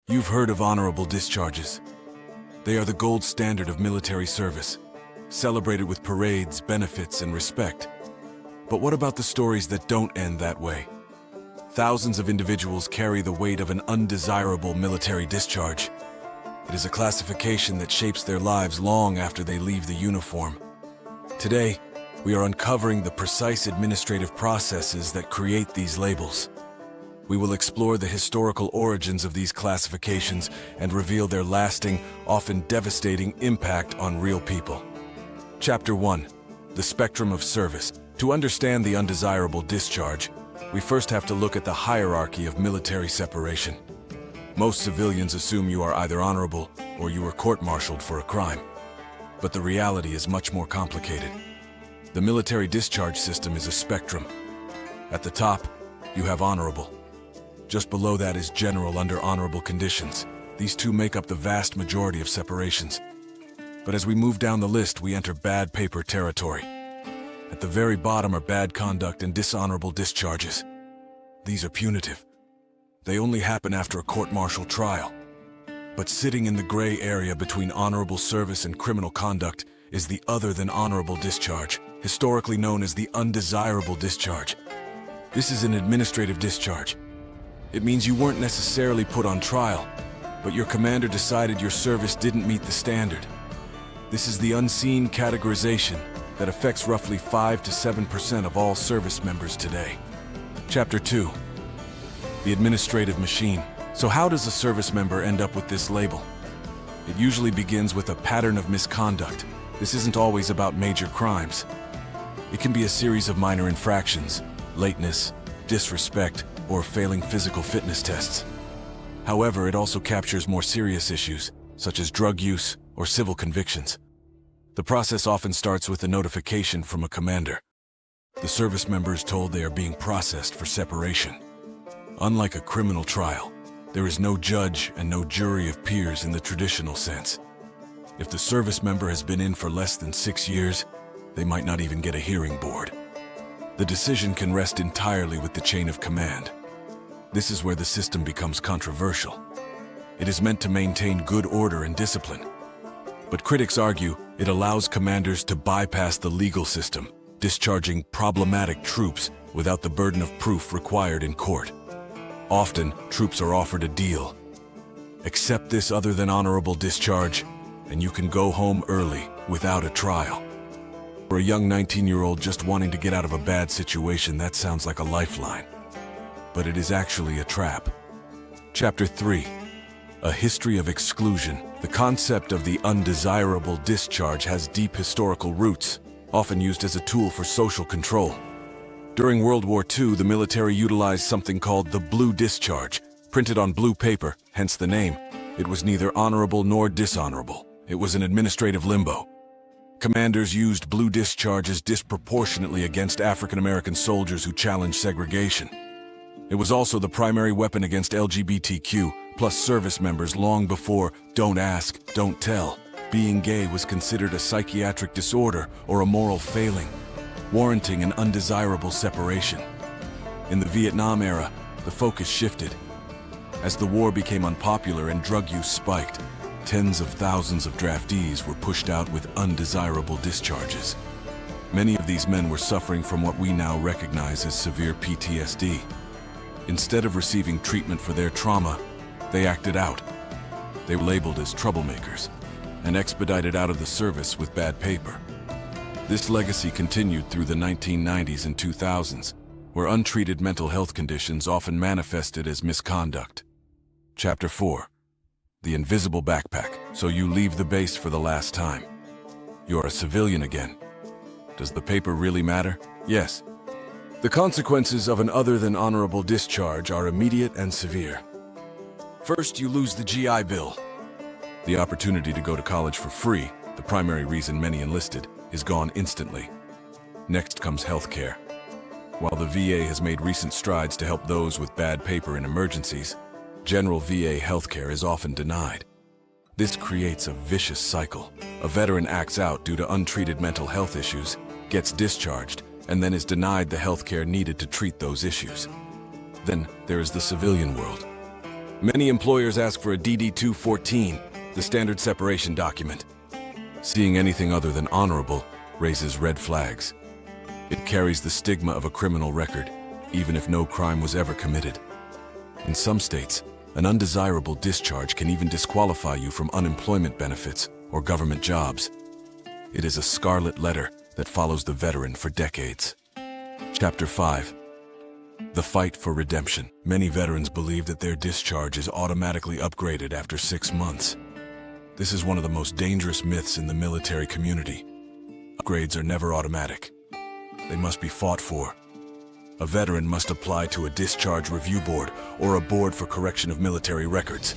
You've heard of honorable discharges. They are the gold standard of military service, celebrated with parades, benefits, and respect. But what about the stories that don't end that way? Thousands of individuals carry the weight of an undesirable military discharge. It is a classification that shapes their lives long after they leave the uniform. Today, we are uncovering the precise administrative processes that create these labels. We will explore the historical origins of these classifications and reveal their lasting, often devastating impact on real people. Chapter 1. The Spectrum of Service. To understand the undesirable discharge, we first have to look at the hierarchy of military separation. Most civilians assume you are either honorable or you were court-martialed for a crime. But the reality is much more complicated. The military discharge system is a spectrum. At the top, you have honorable. Just below that is general under honorable conditions. These two make up the vast majority of separations. But as we move down the list, we enter bad paper territory. At the very bottom are bad conduct and dishonorable discharges. These are punitive. They only happen after a court-martial trial. But sitting in the gray area between honorable service and criminal conduct is the other than honorable discharge, historically known as the undesirable discharge. This is an administrative discharge. It means you weren't necessarily put on trial, but your commander decided your service didn't meet the standard. This is the unseen categorization that affects roughly 5 to 7% of all service members today. Chapter 2. The administrative machine. So how does a service member end up with this label? It usually begins with a pattern of misconduct. This isn't always about major crimes. It can be a series of minor infractions, lateness, disrespect, or failing physical fitness tests. However, it also captures more serious issues, such as drug use or civil convictions. The process often starts with a notification from a commander. The service member is told they are being processed for separation. Unlike a criminal trial, there is no judge and no jury of peers in the traditional sense. If the service member has been in for less than 6 years, they might not even get a hearing board. The decision can rest entirely with the chain of command. This is where the system becomes controversial. It is meant to maintain good order and discipline. But critics argue it allows commanders to bypass the legal system, discharging problematic troops without the burden of proof required in court. Often, troops are offered a deal. Accept this other than honorable discharge, and you can go home early without a trial. For a young 19-year-old just wanting to get out of a bad situation, that sounds like a lifeline. But it is actually a trap. Chapter 3. A History of Exclusion. The concept of the undesirable discharge has deep historical roots, often used as a tool for social control. During World War II, the military utilized something called the blue discharge, printed on blue paper, hence the name. It was neither honorable nor dishonorable. It was an administrative limbo. Commanders used blue discharges disproportionately against African American soldiers who challenged segregation. It was also the primary weapon against LGBTQ plus service members long before "don't ask, don't tell." Being gay was considered a psychiatric disorder or a moral failing, warranting an undesirable separation. In the Vietnam era, the focus shifted. As the war became unpopular and drug use spiked, tens of thousands of draftees were pushed out with undesirable discharges. Many of these men were suffering from what we now recognize as severe PTSD. Instead of receiving treatment for their trauma, they acted out. They were labeled as troublemakers and expedited out of the service with bad paper. This legacy continued through the 1990s and 2000s, where untreated mental health conditions often manifested as misconduct. Chapter 4. The Invisible Backpack. So you leave the base for the last time. You're a civilian again. Does the paper really matter? Yes. The consequences of an other than honorable discharge are immediate and severe. First, you lose the GI Bill. The opportunity to go to college for free, the primary reason many enlisted, is gone instantly. Next comes health care. While the VA has made recent strides to help those with bad paper in emergencies, general VA healthcare is often denied. This creates a vicious cycle. A veteran acts out due to untreated mental health issues, gets discharged, and then is denied the healthcare needed to treat those issues. Then there is the civilian world. Many employers ask for a DD-214, the standard separation document. Seeing anything other than honorable raises red flags. It carries the stigma of a criminal record, even if no crime was ever committed. In some states, an undesirable discharge can even disqualify you from unemployment benefits or government jobs. It is a scarlet letter that follows the veteran for decades. Chapter 5. The Fight for Redemption. Many veterans believe that their discharge is automatically upgraded after 6 months. This is one of the most dangerous myths in the military community. Upgrades are never automatic. They must be fought for. A veteran must apply to a discharge review board or a board for correction of military records.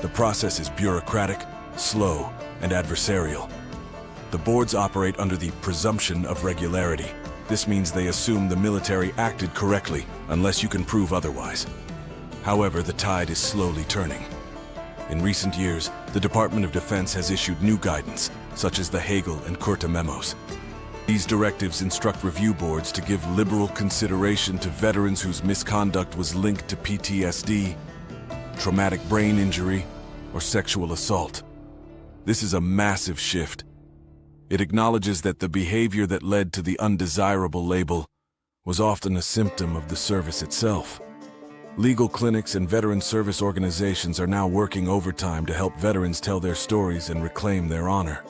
The process is bureaucratic, slow, and adversarial. The boards operate under the presumption of regularity. This means they assume the military acted correctly unless you can prove otherwise. However, the tide is slowly turning. In recent years, the Department of Defense has issued new guidance, such as the Hagel and Kurta memos. These directives instruct review boards to give liberal consideration to veterans whose misconduct was linked to PTSD, traumatic brain injury, or sexual assault. This is a massive shift. It acknowledges that the behavior that led to the undesirable label was often a symptom of the service itself. Legal clinics and veteran service organizations are now working overtime to help veterans tell their stories and reclaim their honor.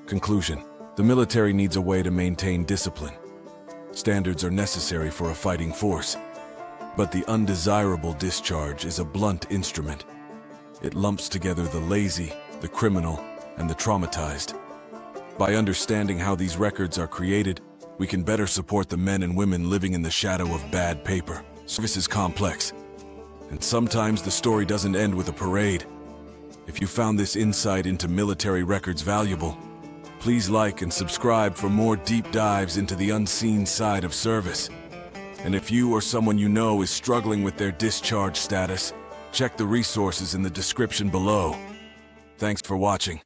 Conclusion: the military needs a way to maintain discipline. Standards are necessary for a fighting force, but the undesirable discharge is a blunt instrument. It lumps together the lazy, the criminal, and the traumatized. By understanding how these records are created, we can better support the men and women living in the shadow of bad paper. Service is complex, and sometimes the story doesn't end with a parade. If you found this insight into military records valuable, please like and subscribe for more deep dives into the unseen side of service. And if you or someone you know is struggling with their discharge status, check the resources in the description below. Thanks for watching.